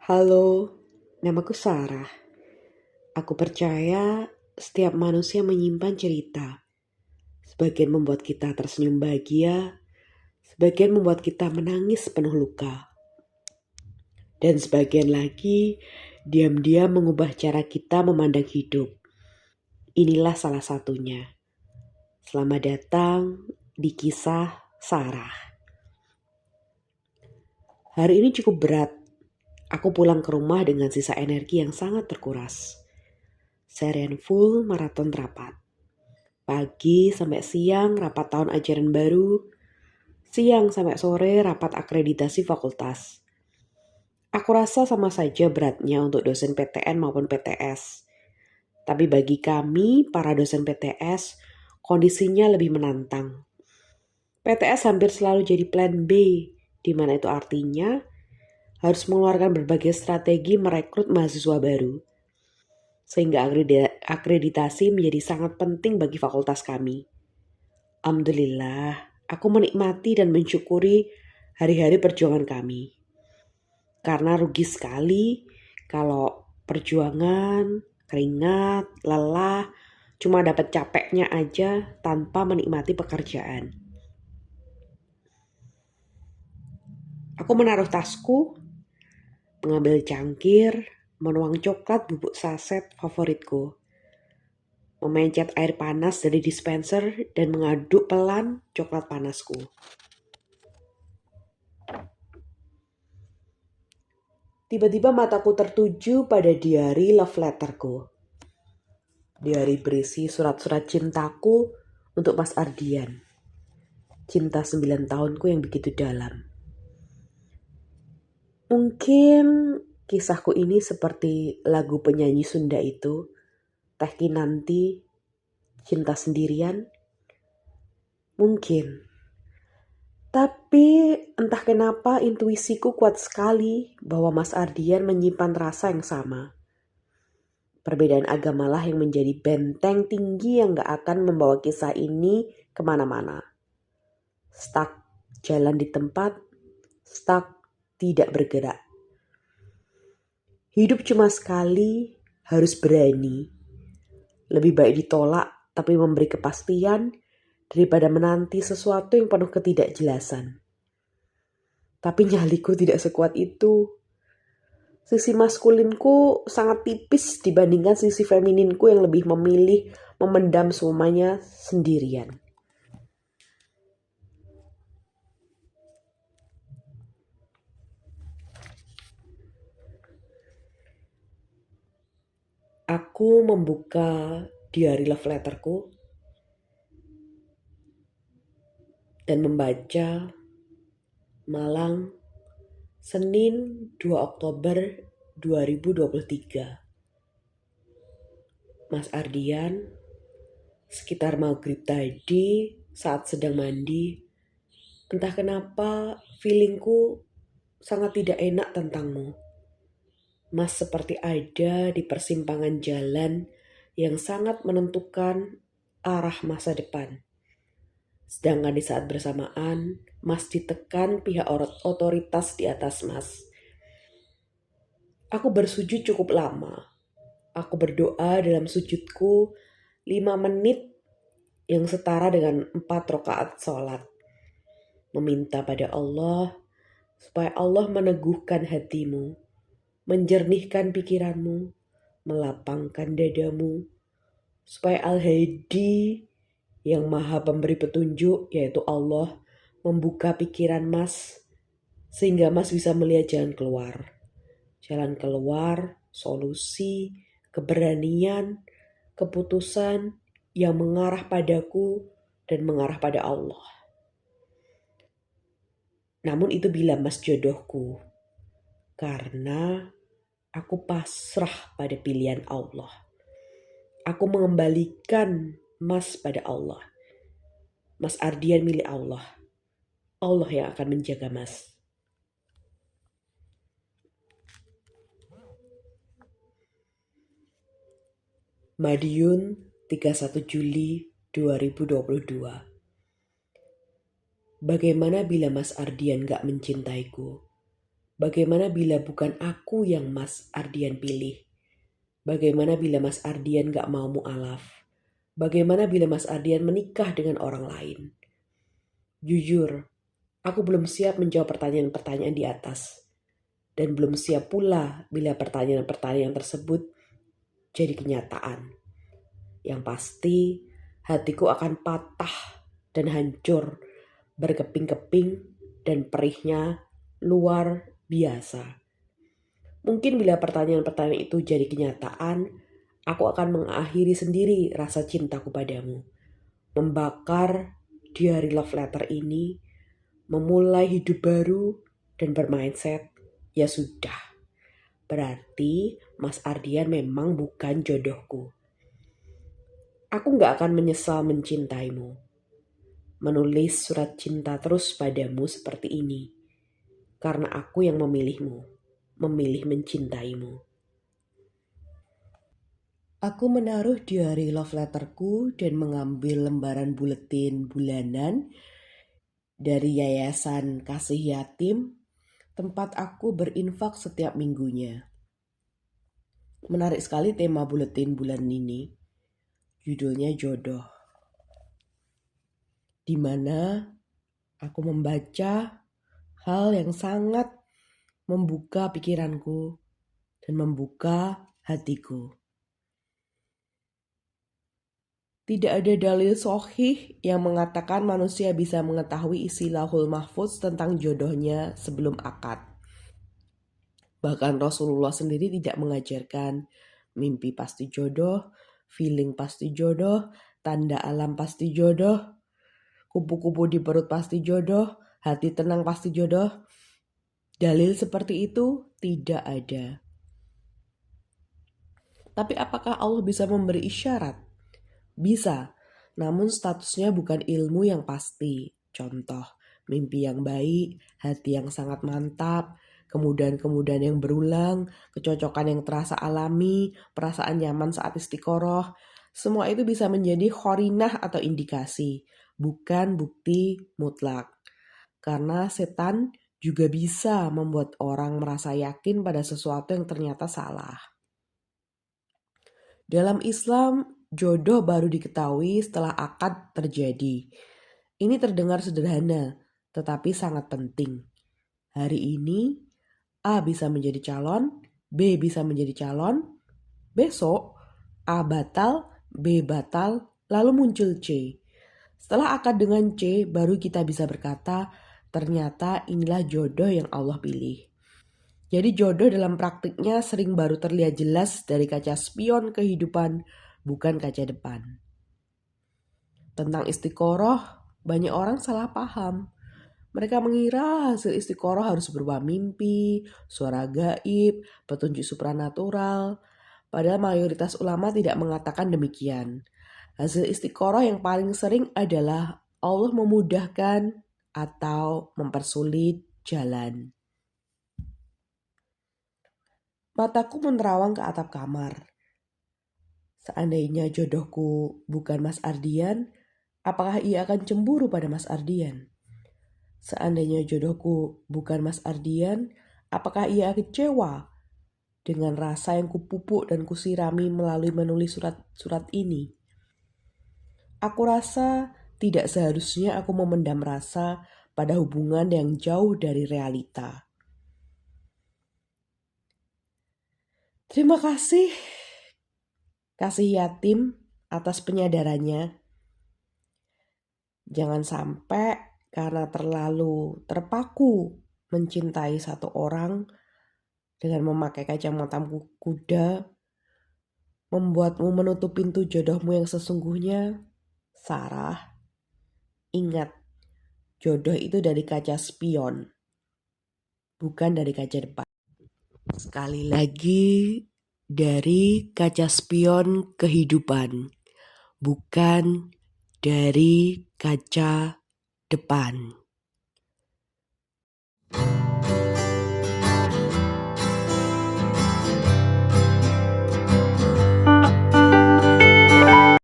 Halo, namaku Sarah. Aku percaya setiap manusia menyimpan cerita. Sebagian membuat kita tersenyum bahagia, sebagian membuat kita menangis penuh luka. Dan sebagian lagi diam-diam mengubah cara kita memandang hidup. Inilah salah satunya. Selamat datang di kisah Sarah. Hari ini cukup berat. Aku pulang ke rumah dengan sisa energi yang sangat terkuras. Seharian full maraton rapat. Pagi sampai siang rapat tahun ajaran baru, siang sampai sore rapat akreditasi fakultas. Aku rasa sama saja beratnya untuk dosen PTN maupun PTS. Tapi bagi kami, para dosen PTS, kondisinya lebih menantang. PTS hampir selalu jadi plan B, di mana itu artinya harus mengeluarkan berbagai strategi merekrut mahasiswa baru. Sehingga akreditasi menjadi sangat penting bagi fakultas kami. Alhamdulillah, aku menikmati dan mensyukuri hari-hari perjuangan kami. Karena rugi sekali kalau perjuangan, keringat, lelah, cuma dapat capeknya aja tanpa menikmati pekerjaan. Aku menaruh tasku, mengambil cangkir, menuang coklat bubuk saset favoritku, memencet air panas dari dispenser dan mengaduk pelan coklat panasku. Tiba-tiba mataku tertuju pada diary love letterku. Diary berisi surat-surat cintaku untuk Mas Ardian. Cinta 9 tahunku yang begitu dalam. Mungkin kisahku ini seperti lagu penyanyi Sunda itu, Teh Kinanti, Cinta Sendirian. Mungkin. Tapi entah kenapa intuisiku kuat sekali bahwa Mas Ardian menyimpan rasa yang sama. Perbedaan agamalah yang menjadi benteng tinggi yang gak akan membawa kisah ini kemana-mana. Stuck jalan di tempat, stuck tidak bergerak. Hidup cuma sekali, harus berani. Lebih baik ditolak tapi memberi kepastian daripada menanti sesuatu yang penuh ketidakjelasan. Tapi nyaliku tidak sekuat itu. Sisi maskulinku sangat tipis dibandingkan sisi femininku yang lebih memilih memendam semuanya sendirian. Aku membuka diary love letterku dan membaca Malang, Senin 2 Oktober 2023. Mas Ardian, sekitar maghrib tadi saat sedang mandi, entah kenapa feelingku sangat tidak enak tentangmu. Mas seperti ada di persimpangan jalan yang sangat menentukan arah masa depan. Sedangkan di saat bersamaan, Mas ditekan pihak otoritas di atas Mas. Aku bersujud cukup lama. Aku berdoa dalam sujudku 5 menit yang setara dengan 4 rakaat sholat. Meminta pada Allah supaya Allah meneguhkan hatimu, menjernihkan pikiranmu, melapangkan dadamu, supaya Al-Hadi yang maha pemberi petunjuk yaitu Allah membuka pikiran Mas sehingga Mas bisa melihat jalan keluar. Jalan keluar, solusi, keberanian, keputusan yang mengarah padaku dan mengarah pada Allah. Namun itu bila Mas jodohku. Karena aku pasrah pada pilihan Allah. Aku mengembalikan Mas pada Allah. Mas Ardian milik Allah. Allah yang akan menjaga Mas. Madiun 31 Juli 2022. Bagaimana bila Mas Ardian gak mencintaiku? Bagaimana bila bukan aku yang Mas Ardian pilih? Bagaimana bila Mas Ardian gak mau mualaf? Bagaimana bila Mas Ardian menikah dengan orang lain? Jujur, aku belum siap menjawab pertanyaan-pertanyaan di atas. Dan belum siap pula bila pertanyaan-pertanyaan tersebut jadi kenyataan. Yang pasti, hatiku akan patah dan hancur, berkeping-keping dan perihnya luar biasa. Mungkin bila pertanyaan-pertanyaan itu jadi kenyataan, aku akan mengakhiri sendiri rasa cintaku padamu. Membakar diary love letter ini, memulai hidup baru, dan bermindset, ya sudah. Berarti Mas Ardian memang bukan jodohku. Aku gak akan menyesal mencintaimu. Menulis surat cinta terus padamu seperti ini. Karena aku yang memilihmu, memilih mencintaimu. Aku menaruh diary love letterku dan mengambil lembaran buletin bulanan dari Yayasan Kasih Yatim, tempat aku berinfak setiap minggunya. Menarik sekali tema buletin bulan ini. Judulnya Jodoh. Di mana aku membaca hal yang sangat membuka pikiranku dan membuka hatiku. Tidak ada dalil sahih yang mengatakan manusia bisa mengetahui isi Lauhul Mahfuz tentang jodohnya sebelum akad. Bahkan Rasulullah sendiri tidak mengajarkan mimpi pasti jodoh, feeling pasti jodoh, tanda alam pasti jodoh, kupu-kupu di perut pasti jodoh, hati tenang pasti jodoh. Dalil seperti itu tidak ada. Tapi apakah Allah bisa memberi isyarat? Bisa, namun statusnya bukan ilmu yang pasti. Contoh, mimpi yang baik, hati yang sangat mantap, kemudahan-kemudahan yang berulang, kecocokan yang terasa alami, perasaan nyaman saat istiqoroh. Semua itu bisa menjadi khorinah atau indikasi, bukan bukti mutlak. Karena setan juga bisa membuat orang merasa yakin pada sesuatu yang ternyata salah. Dalam Islam, jodoh baru diketahui setelah akad terjadi. Ini terdengar sederhana, tetapi sangat penting. Hari ini, A bisa menjadi calon, B bisa menjadi calon. Besok, A batal, B batal, lalu muncul C. Setelah akad dengan C, baru kita bisa berkata, ternyata inilah jodoh yang Allah pilih. Jadi jodoh dalam praktiknya sering baru terlihat jelas dari kaca spion kehidupan, bukan kaca depan. Tentang istiqoroh, banyak orang salah paham. Mereka mengira hasil istiqoroh harus berupa mimpi, suara gaib, petunjuk supranatural. Padahal mayoritas ulama tidak mengatakan demikian. Hasil istiqoroh yang paling sering adalah Allah memudahkan atau mempersulit jalan. Mataku menerawang ke atap kamar. Seandainya jodohku bukan Mas Ardian, apakah ia akan cemburu pada Mas Ardian? Seandainya jodohku bukan Mas Ardian, apakah ia kecewa dengan rasa yang kupupuk dan kusirami melalui menulis surat-surat ini? Aku rasa tidak seharusnya aku memendam rasa pada hubungan yang jauh dari realita. Terima kasih Kasih Yatim atas penyadarannya. Jangan sampai karena terlalu terpaku mencintai satu orang dengan memakai kacamata kuda, membuatmu menutup pintu jodohmu yang sesungguhnya. Sarah, ingat, jodoh itu dari kaca spion, bukan dari kaca depan. Sekali lagi, dari kaca spion kehidupan, bukan dari kaca depan.